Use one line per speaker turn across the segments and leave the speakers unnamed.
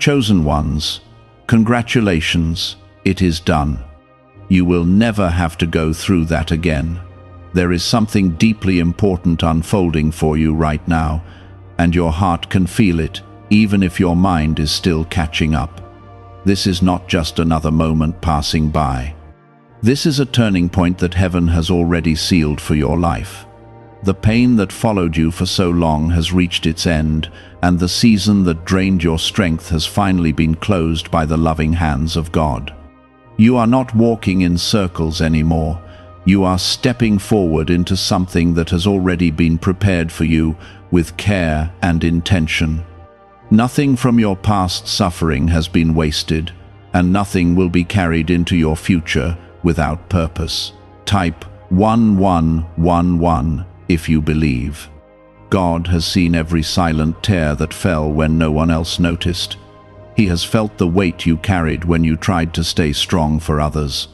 Chosen ones, congratulations, it is done. You will never have to go through that again. There is something deeply important unfolding for you right now, and your heart can feel it, even if your mind is still catching up. This is not just another moment passing by. This is a turning point that heaven has already sealed for your life. The pain that followed you for so long has reached its end, and the season that drained your strength has finally been closed by the loving hands of God. You are not walking in circles anymore. You are stepping forward into something that has already been prepared for you with care and intention. Nothing from your past suffering has been wasted, and nothing will be carried into your future without purpose. Type 1111 if you believe. God has seen every silent tear that fell when no one else noticed. He has felt the weight you carried when you tried to stay strong for others.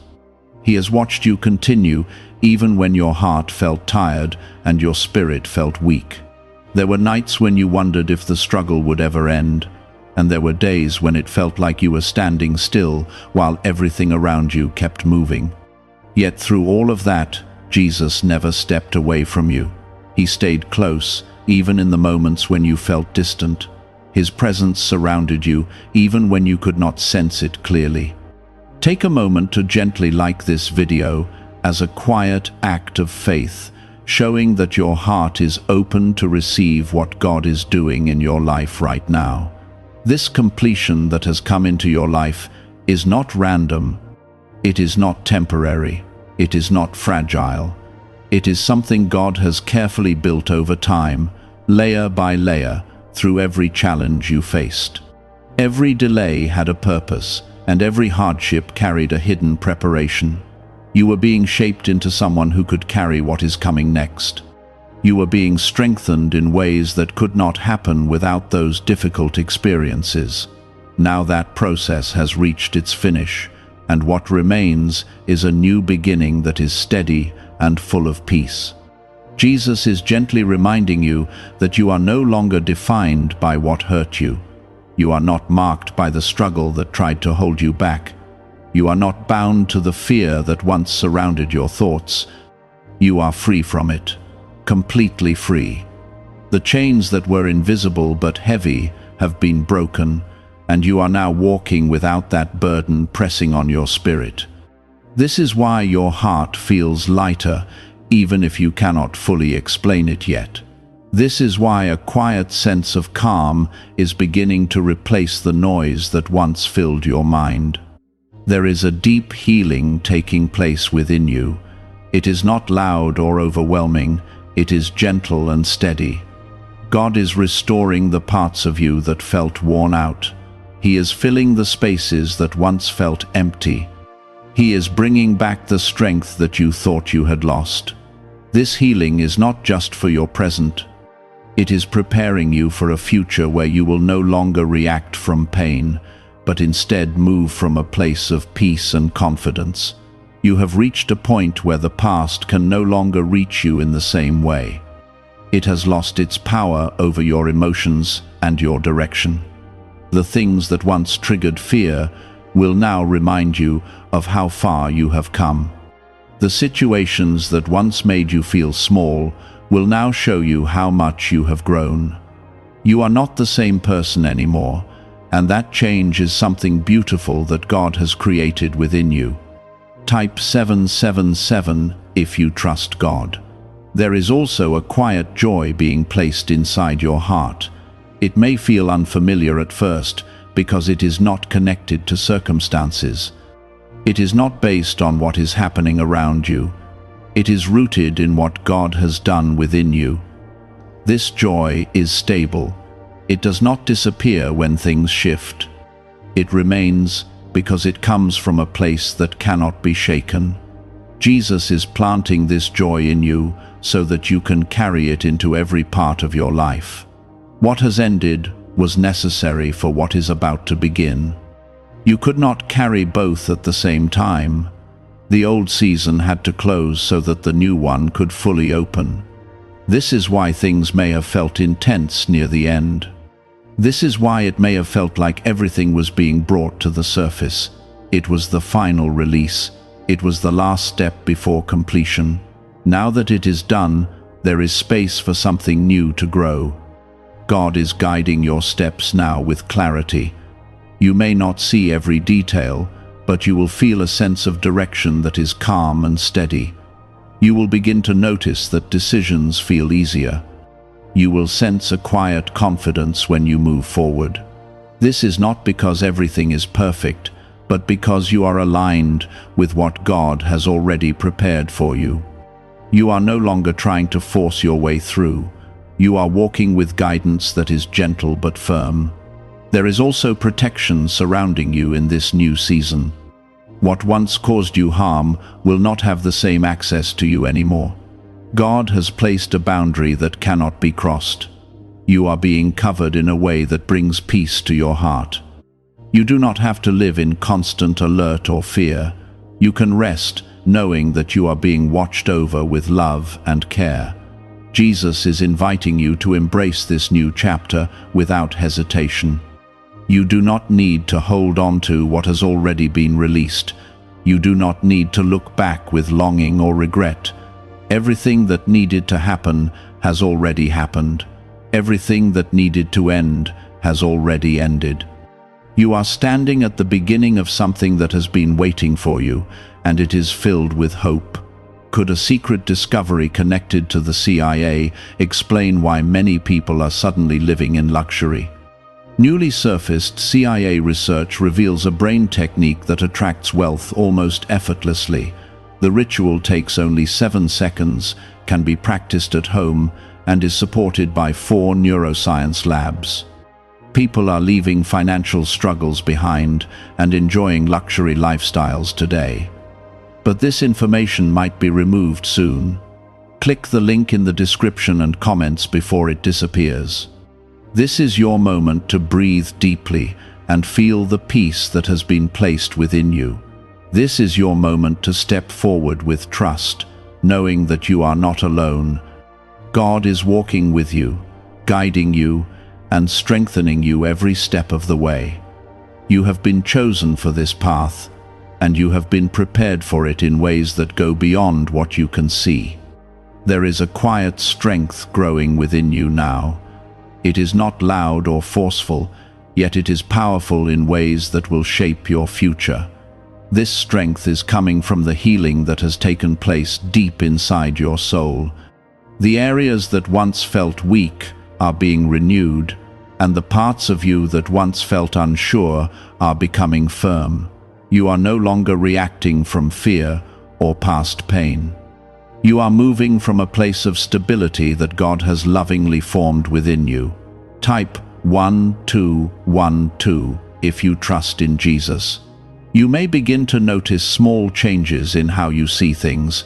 He has watched you continue even when your heart felt tired and your spirit felt weak. There were nights when you wondered if the struggle would ever end, and there were days when it felt like you were standing still while everything around you kept moving. Yet through all of that, Jesus never stepped away from you. He stayed close, even in the moments when you felt distant. His presence surrounded you, even when you could not sense it clearly. Take a moment to gently like this video as a quiet act of faith, showing that your heart is open to receive what God is doing in your life right now. This completion that has come into your life is not random. It is not temporary. It is not fragile. It is something God has carefully built over time, layer by layer, through every challenge you faced. Every delay had a purpose, and every hardship carried a hidden preparation. You were being shaped into someone who could carry what is coming next. You were being strengthened in ways that could not happen without those difficult experiences. Now that process has reached its finish, and what remains is a new beginning that is steady and full of peace. Jesus is gently reminding you that you are no longer defined by what hurt you. You are not marked by the struggle that tried to hold you back. You are not bound to the fear that once surrounded your thoughts. You are free from it, completely free. The chains that were invisible but heavy have been broken, and you are now walking without that burden pressing on your spirit. This is why your heart feels lighter, even if you cannot fully explain it yet. This is why a quiet sense of calm is beginning to replace the noise that once filled your mind. There is a deep healing taking place within you. It is not loud or overwhelming, it is gentle and steady. God is restoring the parts of you that felt worn out. He is filling the spaces that once felt empty. He is bringing back the strength that you thought you had lost. This healing is not just for your present. It is preparing you for a future where you will no longer react from pain, but instead move from a place of peace and confidence. You have reached a point where the past can no longer reach you in the same way. It has lost its power over your emotions and your direction. The things that once triggered fear will now remind you of how far you have come. The situations that once made you feel small will now show you how much you have grown. You are not the same person anymore, and that change is something beautiful that God has created within you. Type 777 if you trust God. There is also a quiet joy being placed inside your heart. It may feel unfamiliar at first because it is not connected to circumstances. It is not based on what is happening around you. It is rooted in what God has done within you. This joy is stable. It does not disappear when things shift. It remains because it comes from a place that cannot be shaken. Jesus is planting this joy in you so that you can carry it into every part of your life. What has ended was necessary for what is about to begin. You could not carry both at the same time. The old season had to close so that the new one could fully open. This is why things may have felt intense near the end. This is why it may have felt like everything was being brought to the surface. It was the final release. It was the last step before completion. Now that it is done, there is space for something new to grow. God is guiding your steps now with clarity. You may not see every detail, but you will feel a sense of direction that is calm and steady. You will begin to notice that decisions feel easier. You will sense a quiet confidence when you move forward. This is not because everything is perfect, but because you are aligned with what God has already prepared for you. You are no longer trying to force your way through. You are walking with guidance that is gentle but firm. There is also protection surrounding you in this new season. What once caused you harm will not have the same access to you anymore. God has placed a boundary that cannot be crossed. You are being covered in a way that brings peace to your heart. You do not have to live in constant alert or fear. You can rest knowing that you are being watched over with love and care. Jesus is inviting you to embrace this new chapter without hesitation. You do not need to hold on to what has already been released. You do not need to look back with longing or regret. Everything that needed to happen has already happened. Everything that needed to end has already ended. You are standing at the beginning of something that has been waiting for you, and it is filled with hope. Could a secret discovery connected to the CIA explain why many people are suddenly living in luxury? Newly surfaced CIA research reveals a brain technique that attracts wealth almost effortlessly. The ritual takes only 7 seconds, can be practiced at home, and is supported by 4 neuroscience labs. People are leaving financial struggles behind and enjoying luxury lifestyles today. But this information might be removed soon. Click the link in the description and comments before it disappears. This is your moment to breathe deeply and feel the peace that has been placed within you. This is your moment to step forward with trust, knowing that you are not alone. God is walking with you, guiding you, and strengthening you every step of the way. You have been chosen for this path, and you have been prepared for it in ways that go beyond what you can see. There is a quiet strength growing within you now. It is not loud or forceful, yet it is powerful in ways that will shape your future. This strength is coming from the healing that has taken place deep inside your soul. The areas that once felt weak are being renewed, and the parts of you that once felt unsure are becoming firm. You are no longer reacting from fear or past pain. You are moving from a place of stability that God has lovingly formed within you. Type 1212 if you trust in Jesus. You may begin to notice small changes in how you see things.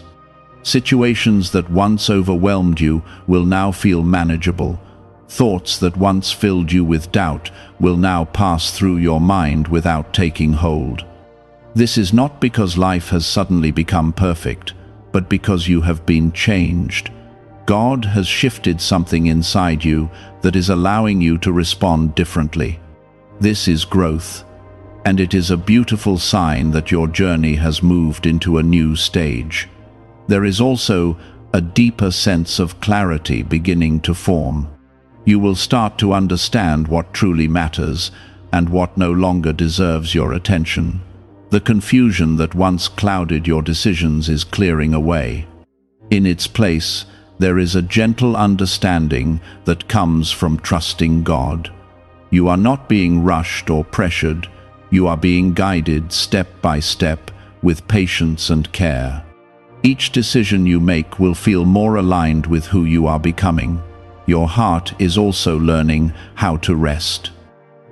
Situations that once overwhelmed you will now feel manageable. Thoughts that once filled you with doubt will now pass through your mind without taking hold. This is not because life has suddenly become perfect, but because you have been changed. God has shifted something inside you that is allowing you to respond differently. This is growth, and it is a beautiful sign that your journey has moved into a new stage. There is also a deeper sense of clarity beginning to form. You will start to understand what truly matters and what no longer deserves your attention. The confusion that once clouded your decisions is clearing away. In its place, there is a gentle understanding that comes from trusting God. You are not being rushed or pressured. You are being guided step by step with patience and care. Each decision you make will feel more aligned with who you are becoming. Your heart is also learning how to rest.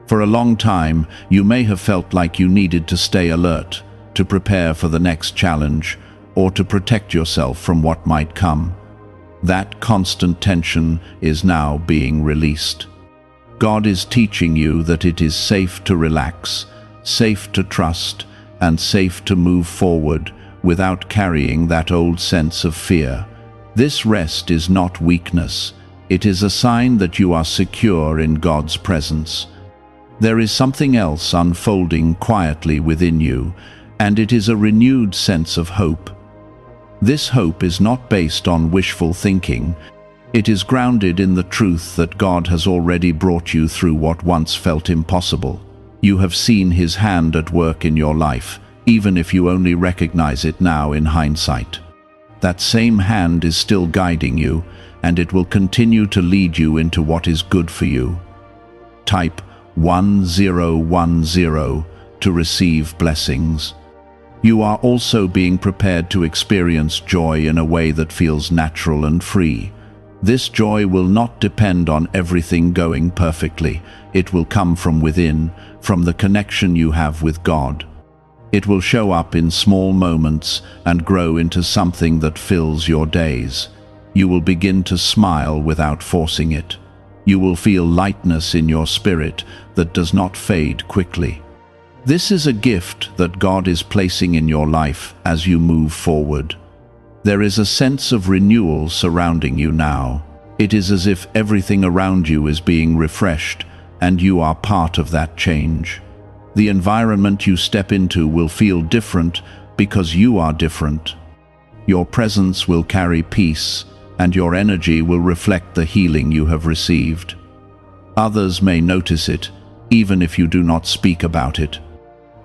For a long time, you may have felt like you needed to stay alert, to prepare for the next challenge, or to protect yourself from what might come. That constant tension is now being released. God is teaching you that it is safe to relax, safe to trust, and safe to move forward without carrying that old sense of fear. This rest is not weakness, It is a sign that you are secure in God's presence. There is something else unfolding quietly within you, and it is a renewed sense of hope. This hope is not based on wishful thinking. It is grounded in the truth that God has already brought you through what once felt impossible. You have seen His hand at work in your life, even if you only recognize it now in hindsight. That same hand is still guiding you, and it will continue to lead you into what is good for you. Type 1010 to receive blessings. You are also being prepared to experience joy in a way that feels natural and free. This joy will not depend on everything going perfectly. It will come from within, from the connection you have with God. It will show up in small moments and grow into something that fills your days. You will begin to smile without forcing it. You will feel lightness in your spirit that does not fade quickly. This is a gift that God is placing in your life as you move forward. There is a sense of renewal surrounding you now. It is as if everything around you is being refreshed, and you are part of that change. The environment you step into will feel different because you are different. Your presence will carry peace, and your energy will reflect the healing you have received. Others may notice it, even if you do not speak about it.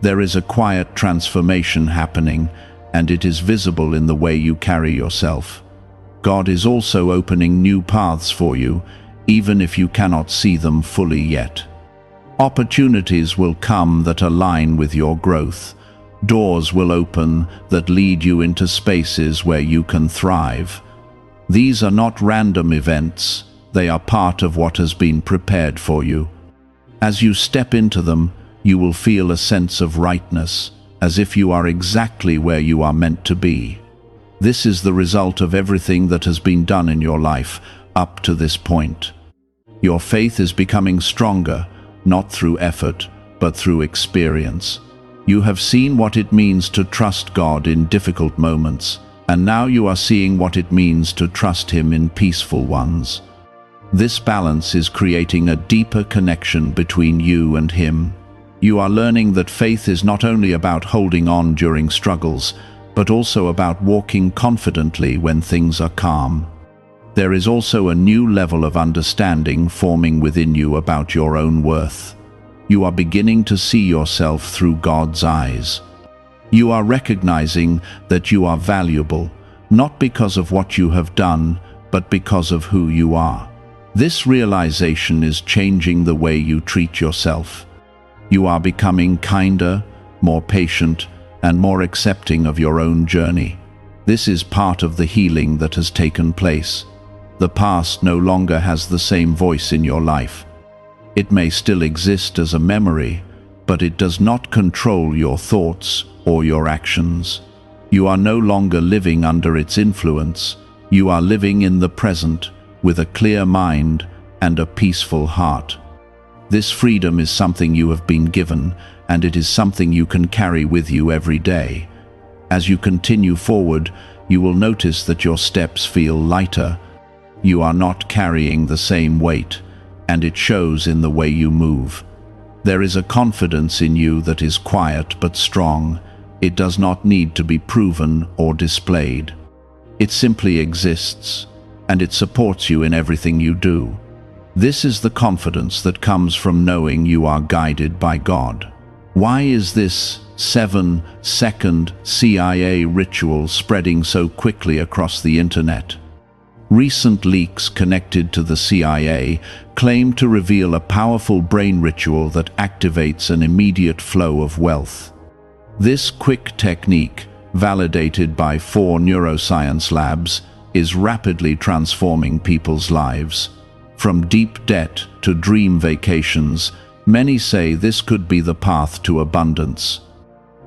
There is a quiet transformation happening, and it is visible in the way you carry yourself. God is also opening new paths for you, even if you cannot see them fully yet. Opportunities will come that align with your growth. Doors will open that lead you into spaces where you can thrive. These are not random events, they are part of what has been prepared for you. As you step into them, you will feel a sense of rightness, as if you are exactly where you are meant to be. This is the result of everything that has been done in your life up to this point. Your faith is becoming stronger, not through effort, but through experience. You have seen what it means to trust God in difficult moments, and now you are seeing what it means to trust Him in peaceful ones. This balance is creating a deeper connection between you and Him. You are learning that faith is not only about holding on during struggles, but also about walking confidently when things are calm. There is also a new level of understanding forming within you about your own worth. You are beginning to see yourself through God's eyes. You are recognizing that you are valuable, not because of what you have done, but because of who you are. This realization is changing the way you treat yourself. You are becoming kinder, more patient, and more accepting of your own journey. This is part of the healing that has taken place. The past no longer has the same voice in your life. It may still exist as a memory, but it does not control your thoughts or your actions. You are no longer living under its influence. You are living in the present with a clear mind and a peaceful heart. This freedom is something you have been given, and it is something you can carry with you every day. As you continue forward, you will notice that your steps feel lighter. You are not carrying the same weight, and it shows in the way you move. There is a confidence in you that is quiet but strong. It does not need to be proven or displayed. It simply exists, and it supports you in everything you do. This is the confidence that comes from knowing you are guided by God. Why is this 7-second CIA ritual spreading so quickly across the internet? Recent leaks connected to the CIA claim to reveal a powerful brain ritual that activates an immediate flow of wealth. This quick technique, validated by 4 neuroscience labs, is rapidly transforming people's lives. From deep debt to dream vacations, many say this could be the path to abundance.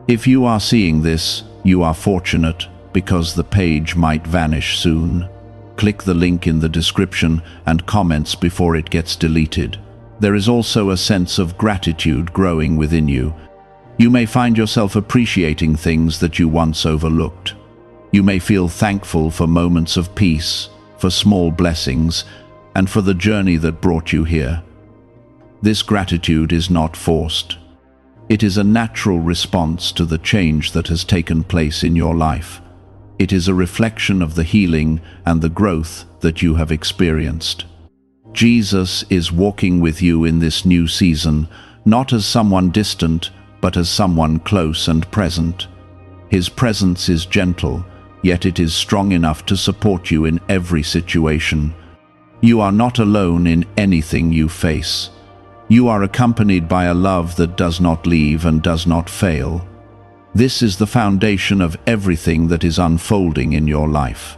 If you are seeing this, you are fortunate, because the page might vanish soon. Click the link in the description and comments before it gets deleted. There is also a sense of gratitude growing within you. You may find yourself appreciating things that you once overlooked. You may feel thankful for moments of peace, for small blessings, and for the journey that brought you here. This gratitude is not forced. It is a natural response to the change that has taken place in your life. It is a reflection of the healing and the growth that you have experienced. Jesus is walking with you in this new season, not as someone distant, but as someone close and present. His presence is gentle, yet it is strong enough to support you in every situation. You are not alone in anything you face. You are accompanied by a love that does not leave and does not fail. This is the foundation of everything that is unfolding in your life.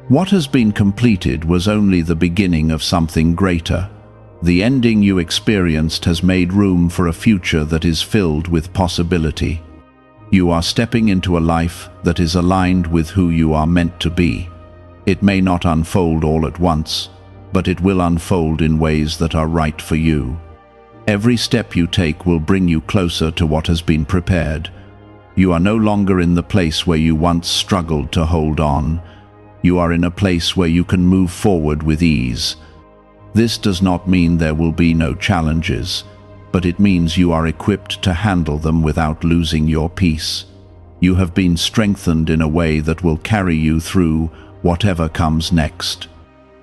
What has been completed was only the beginning of something greater. The ending you experienced has made room for a future that is filled with possibility. You are stepping into a life that is aligned with who you are meant to be. It may not unfold all at once, but it will unfold in ways that are right for you. Every step you take will bring you closer to what has been prepared. You are no longer in the place where you once struggled to hold on. You are in a place where you can move forward with ease. This does not mean there will be no challenges, but it means you are equipped to handle them without losing your peace. You have been strengthened in a way that will carry you through whatever comes next.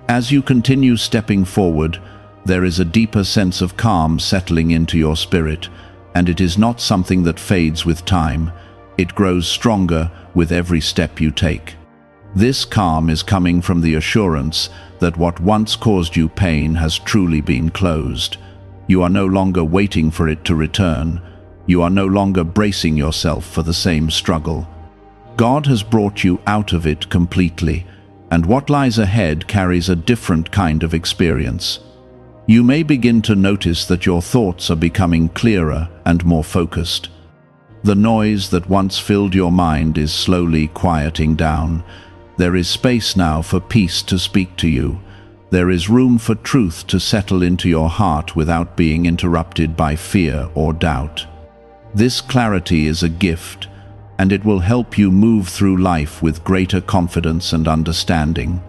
As you continue stepping forward, there is a deeper sense of calm settling into your spirit, and it is not something that fades with time. It grows stronger with every step you take. This calm is coming from the assurance that what once caused you pain has truly been closed. You are no longer waiting for it to return. You are no longer bracing yourself for the same struggle. God has brought you out of it completely, and what lies ahead carries a different kind of experience. You may begin to notice that your thoughts are becoming clearer and more focused. The noise that once filled your mind is slowly quieting down. There is space now for peace to speak to you. There is room for truth to settle into your heart without being interrupted by fear or doubt. This clarity is a gift, and it will help you move through life with greater confidence and understanding.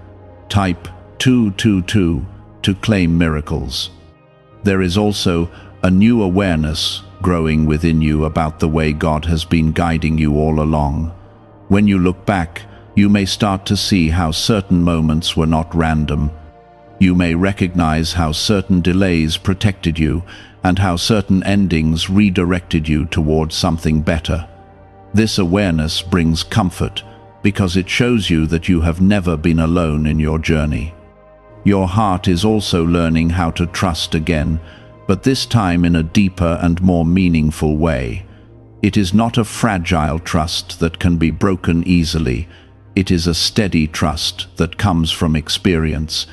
Type 222 to claim miracles. There is also a new awareness growing within you about the way God has been guiding you all along. When you look back, you may start to see how certain moments were not random. You may recognize how certain delays protected you and how certain endings redirected you towards something better. This awareness brings comfort because it shows you that you have never been alone in your journey. Your heart is also learning how to trust again, but this time in a deeper and more meaningful way. It is not a fragile trust that can be broken easily. It is a steady trust that comes from experience.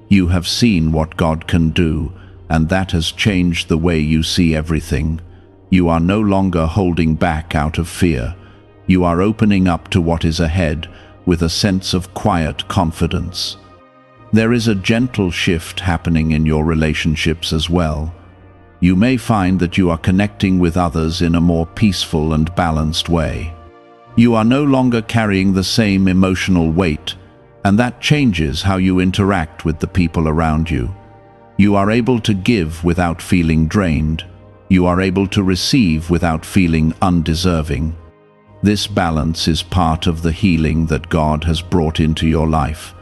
You have seen what God can do, and that has changed the way you see everything. You are no longer holding back out of fear. You are opening up to what is ahead with a sense of quiet confidence. There is a gentle shift happening in your relationships as well. You may find that you are connecting with others in a more peaceful and balanced way. You are no longer carrying the same emotional weight, and that changes how you interact with the people around you. You are able to give without feeling drained. You are able to receive without feeling undeserving. This balance is part of the healing that God has brought into your life.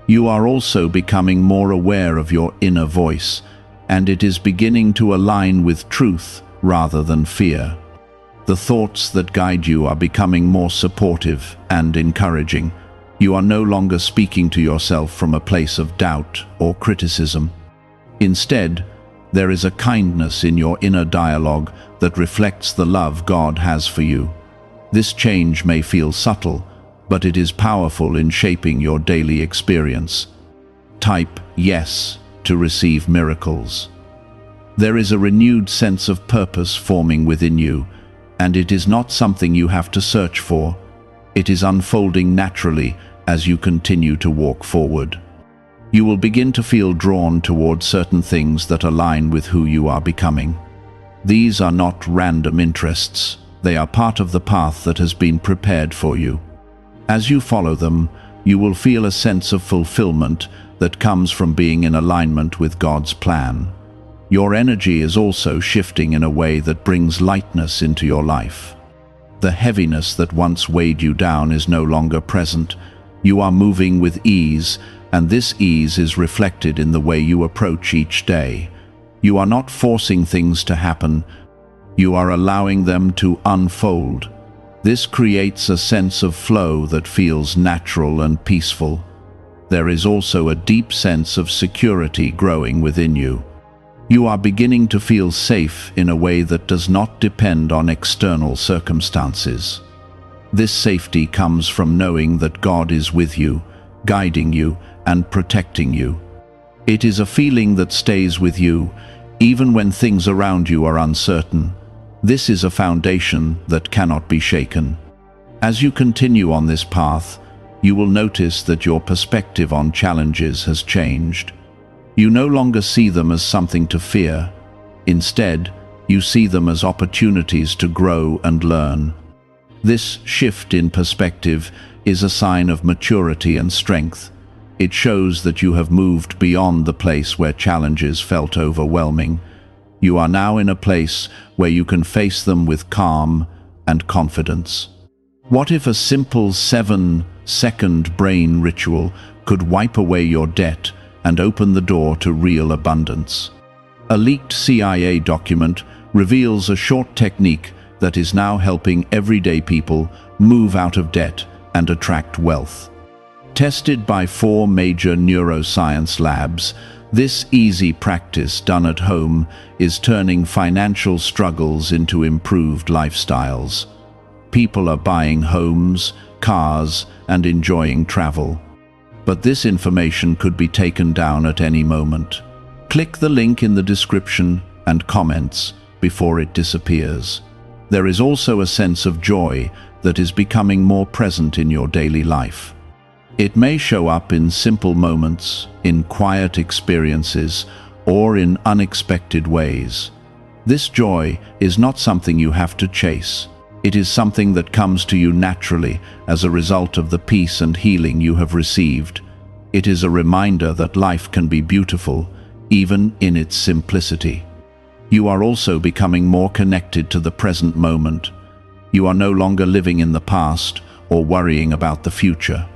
You are also becoming more aware of your inner voice, and it is beginning to align with truth rather than fear. The thoughts that guide you are becoming more supportive and encouraging. You are no longer speaking to yourself from a place of doubt or criticism. Instead, there is a kindness in your inner dialogue that reflects the love God has for you. This change may feel subtle, but it is powerful in shaping your daily experience. Type yes to receive miracles. There is a renewed sense of purpose forming within you, and it is not something you have to search for. It is unfolding naturally as you continue to walk forward. You will begin to feel drawn towards certain things that align with who you are becoming. These are not random interests. They are part of the path that has been prepared for you. As you follow them, you will feel a sense of fulfillment that comes from being in alignment with God's plan. Your energy is also shifting in a way that brings lightness into your life. The heaviness that once weighed you down is no longer present. You are moving with ease, and this ease is reflected in the way you approach each day. You are not forcing things to happen. You are allowing them to unfold. This creates a sense of flow that feels natural and peaceful. There is also a deep sense of security growing within you. You are beginning to feel safe in a way that does not depend on external circumstances. This safety comes from knowing that God is with you, guiding you, and protecting you. It is a feeling that stays with you, even when things around you are uncertain. This is a foundation that cannot be shaken. As you continue on this path, you will notice that your perspective on challenges has changed. You no longer see them as something to fear. Instead, you see them as opportunities to grow and learn. This shift in perspective is a sign of maturity and strength. It shows that you have moved beyond the place where challenges felt overwhelming. You are now in a place where you can face them with calm and confidence. What if a simple 7-second brain ritual could wipe away your debt and open the door to real abundance? A leaked CIA document reveals a short technique that is now helping everyday people move out of debt and attract wealth. Tested by 4 major neuroscience labs, this easy practice done at home is turning financial struggles into improved lifestyles. People are buying homes, cars, and enjoying travel. But this information could be taken down at any moment. Click the link in the description and comments before it disappears. There is also a sense of joy that is becoming more present in your daily life. It may show up in simple moments, in quiet experiences, or in unexpected ways. This joy is not something you have to chase. It is something that comes to you naturally as a result of the peace and healing you have received. It is a reminder that life can be beautiful, even in its simplicity. You are also becoming more connected to the present moment. You are no longer living in the past or worrying about the future.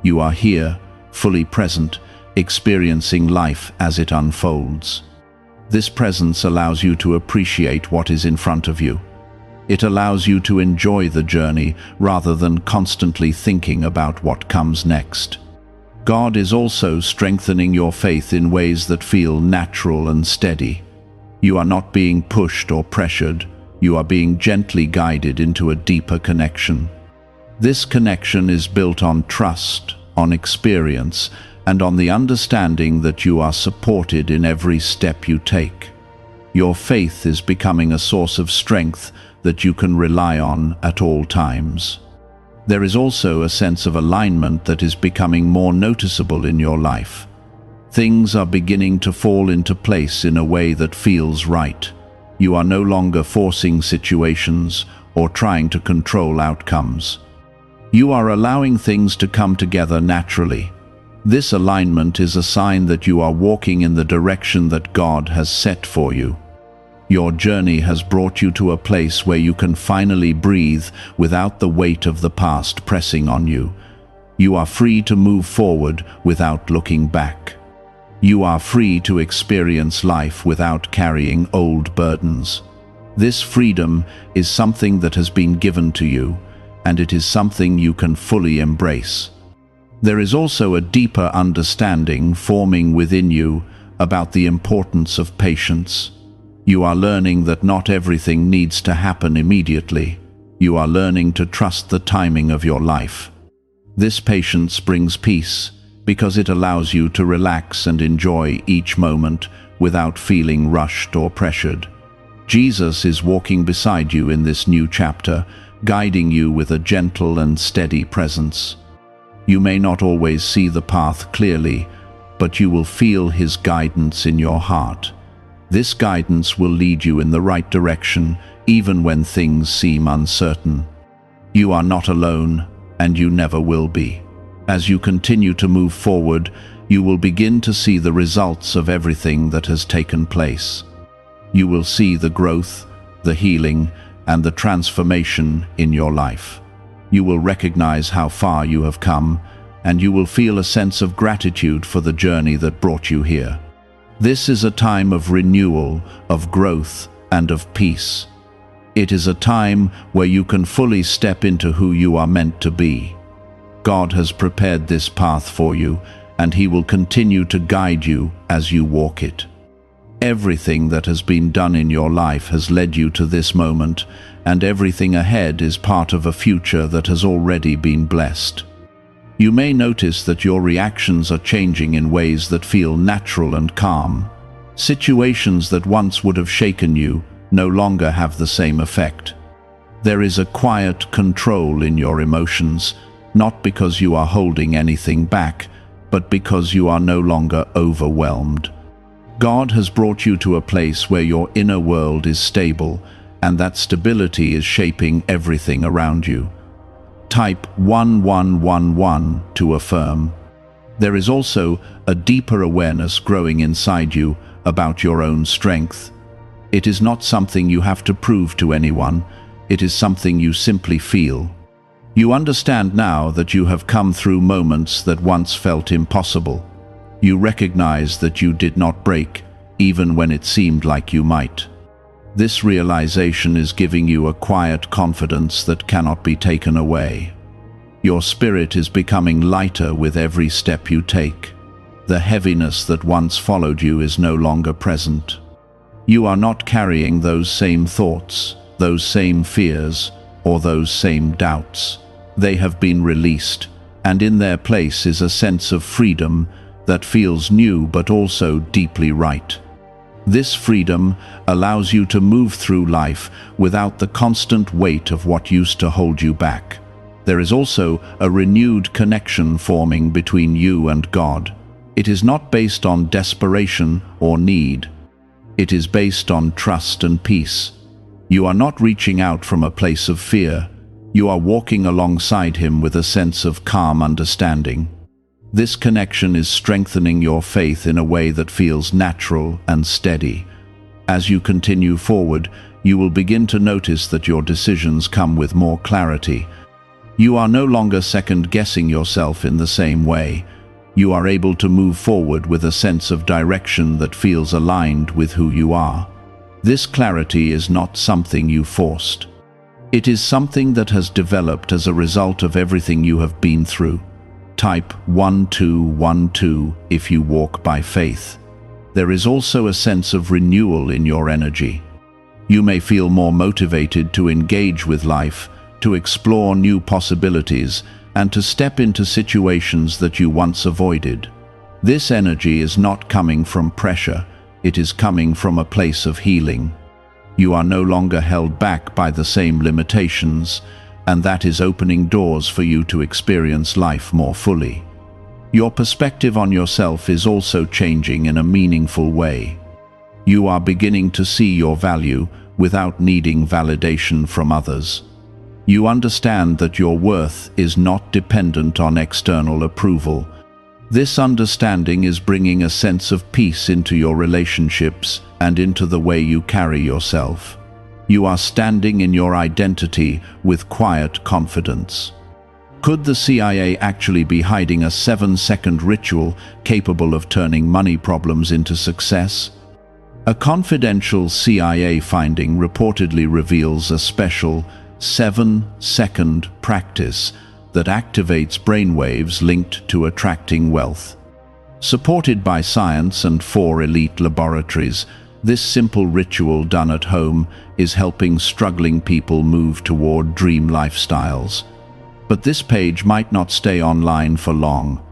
You are here, fully present, experiencing life as it unfolds. This presence allows you to appreciate what is in front of you. It allows you to enjoy the journey rather than constantly thinking about what comes next. God is also strengthening your faith in ways that feel natural and steady. You are not being pushed or pressured. You are being gently guided into a deeper connection. This connection is built on trust, on experience, and on the understanding that you are supported in every step you take. Your faith is becoming a source of strength that you can rely on at all times. There is also a sense of alignment that is becoming more noticeable in your life. Things are beginning to fall into place in a way that feels right. You are no longer forcing situations or trying to control outcomes. You are allowing things to come together naturally. This alignment is a sign that you are walking in the direction that God has set for you. Your journey has brought you to a place where you can finally breathe without the weight of the past pressing on you. You are free to move forward without looking back. You are free to experience life without carrying old burdens. This freedom is something that has been given to you, and it is something you can fully embrace. There is also a deeper understanding forming within you about the importance of patience. You are learning that not everything needs to happen immediately. You are learning to trust the timing of your life. This patience brings peace because it allows you to relax and enjoy each moment without feeling rushed or pressured. Jesus is walking beside you in this new chapter, guiding you with a gentle and steady presence. You may not always see the path clearly, but you will feel His guidance in your heart. This guidance will lead you in the right direction, even when things seem uncertain. You are not alone, and you never will be. As you continue to move forward, you will begin to see the results of everything that has taken place. You will see the growth, the healing, and the transformation in your life. You will recognize how far you have come, and you will feel a sense of gratitude for the journey that brought you here. This is a time of renewal, of growth, and of peace. It is a time where you can fully step into who you are meant to be. God has prepared this path for you, and He will continue to guide you as you walk it. Everything that has been done in your life has led you to this moment, and everything ahead is part of a future that has already been blessed. You may notice that your reactions are changing in ways that feel natural and calm. Situations that once would have shaken you no longer have the same effect. There is a quiet control in your emotions, not because you are holding anything back, but because you are no longer overwhelmed. God has brought you to a place where your inner world is stable, and that stability is shaping everything around you. Type 1111 to affirm. There is also a deeper awareness growing inside you about your own strength. It is not something you have to prove to anyone, it is something you simply feel. You understand now that you have come through moments that once felt impossible. You recognize that you did not break, even when it seemed like you might. This realization is giving you a quiet confidence that cannot be taken away. Your spirit is becoming lighter with every step you take. The heaviness that once followed you is no longer present. You are not carrying those same thoughts, those same fears, or those same doubts. They have been released, and in their place is a sense of freedom that feels new but also deeply right. This freedom allows you to move through life without the constant weight of what used to hold you back. There is also a renewed connection forming between you and God. It is not based on desperation or need. It is based on trust and peace. You are not reaching out from a place of fear. You are walking alongside Him with a sense of calm understanding. This connection is strengthening your faith in a way that feels natural and steady. As you continue forward, you will begin to notice that your decisions come with more clarity. You are no longer second-guessing yourself in the same way. You are able to move forward with a sense of direction that feels aligned with who you are. This clarity is not something you forced. It is something that has developed as a result of everything you have been through. Type 1212 if you walk by faith. There is also a sense of renewal in your energy. You may feel more motivated to engage with life, to explore new possibilities, and to step into situations that you once avoided. This energy is not coming from pressure, it is coming from a place of healing. You are no longer held back by the same limitations, and that is opening doors for you to experience life more fully. Your perspective on yourself is also changing in a meaningful way. You are beginning to see your value without needing validation from others. You understand that your worth is not dependent on external approval. This understanding is bringing a sense of peace into your relationships and into the way you carry yourself. You are standing in your identity with quiet confidence. Could the CIA actually be hiding a 7-second ritual capable of turning money problems into success? A confidential CIA finding reportedly reveals a special 7-second practice that activates brainwaves linked to attracting wealth. Supported by science and 4 elite laboratories, this simple ritual done at home is helping struggling people move toward dream lifestyles. But this page might not stay online for long.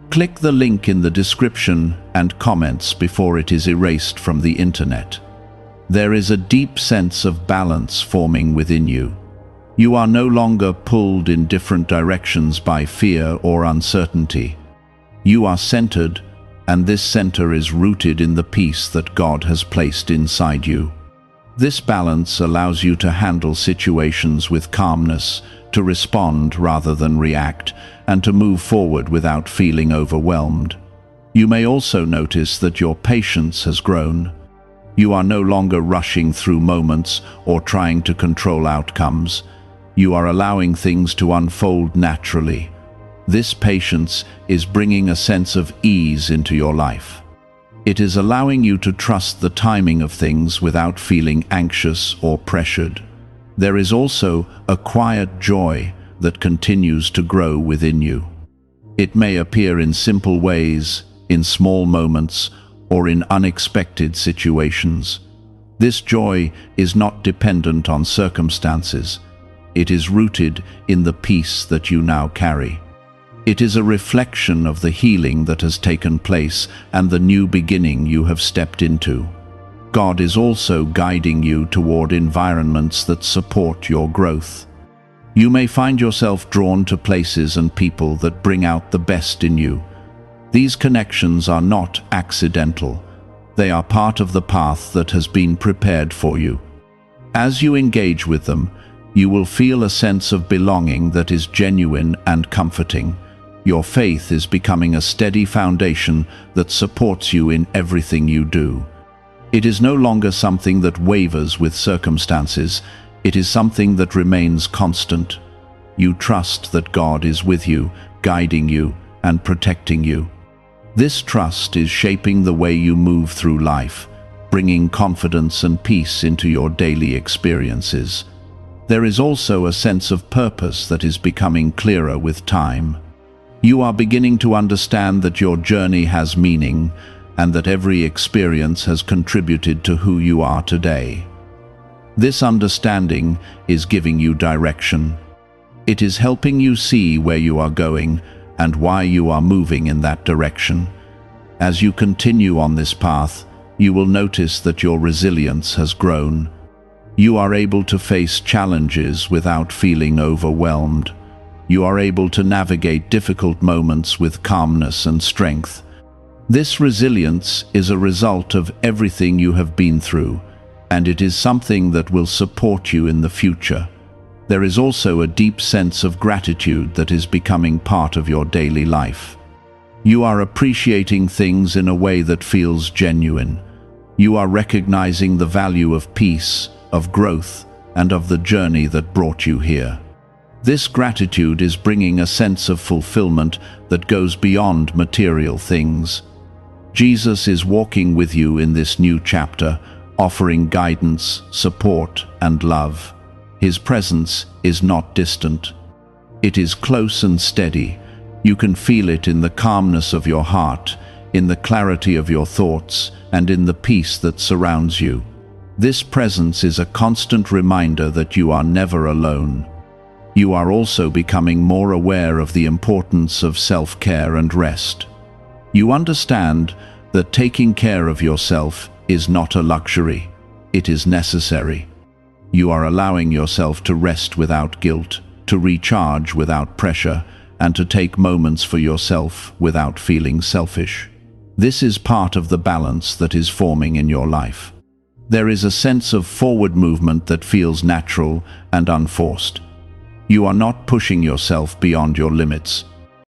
Click the link in the description and comments before it is erased from the internet. There is a deep sense of balance forming within you. You are no longer pulled in different directions by fear or uncertainty. You are centered, and this center is rooted in the peace that God has placed inside you. This balance allows you to handle situations with calmness, to respond rather than react, and to move forward without feeling overwhelmed. You may also notice that your patience has grown. You are no longer rushing through moments or trying to control outcomes. You are allowing things to unfold naturally. This patience is bringing a sense of ease into your life. It is allowing you to trust the timing of things without feeling anxious or pressured. There is also a quiet joy that continues to grow within you. It may appear in simple ways, in small moments, or in unexpected situations. This joy is not dependent on circumstances. It is rooted in the peace that you now carry. It is a reflection of the healing that has taken place and the new beginning you have stepped into. God is also guiding you toward environments that support your growth. You may find yourself drawn to places and people that bring out the best in you. These connections are not accidental. They are part of the path that has been prepared for you. As you engage with them, you will feel a sense of belonging that is genuine and comforting. Your faith is becoming a steady foundation that supports you in everything you do. It is no longer something that wavers with circumstances. It is something that remains constant. You trust that God is with you, guiding you, and protecting you. This trust is shaping the way you move through life, bringing confidence and peace into your daily experiences. There is also a sense of purpose that is becoming clearer with time. You are beginning to understand that your journey has meaning and that every experience has contributed to who you are today. This understanding is giving you direction. It is helping you see where you are going and why you are moving in that direction. As you continue on this path, you will notice that your resilience has grown. You are able to face challenges without feeling overwhelmed. You are able to navigate difficult moments with calmness and strength. This resilience is a result of everything you have been through, and it is something that will support you in the future. There is also a deep sense of gratitude that is becoming part of your daily life. You are appreciating things in a way that feels genuine. You are recognizing the value of peace, of growth, and of the journey that brought you here. This gratitude is bringing a sense of fulfillment that goes beyond material things. Jesus is walking with you in this new chapter, offering guidance, support, and love. His presence is not distant. It is close and steady. You can feel it in the calmness of your heart, in the clarity of your thoughts, and in the peace that surrounds you. This presence is a constant reminder that you are never alone. You are also becoming more aware of the importance of self-care and rest. You understand that taking care of yourself is not a luxury. It is necessary. You are allowing yourself to rest without guilt, to recharge without pressure, and to take moments for yourself without feeling selfish. This is part of the balance that is forming in your life. There is a sense of forward movement that feels natural and unforced. You are not pushing yourself beyond your limits.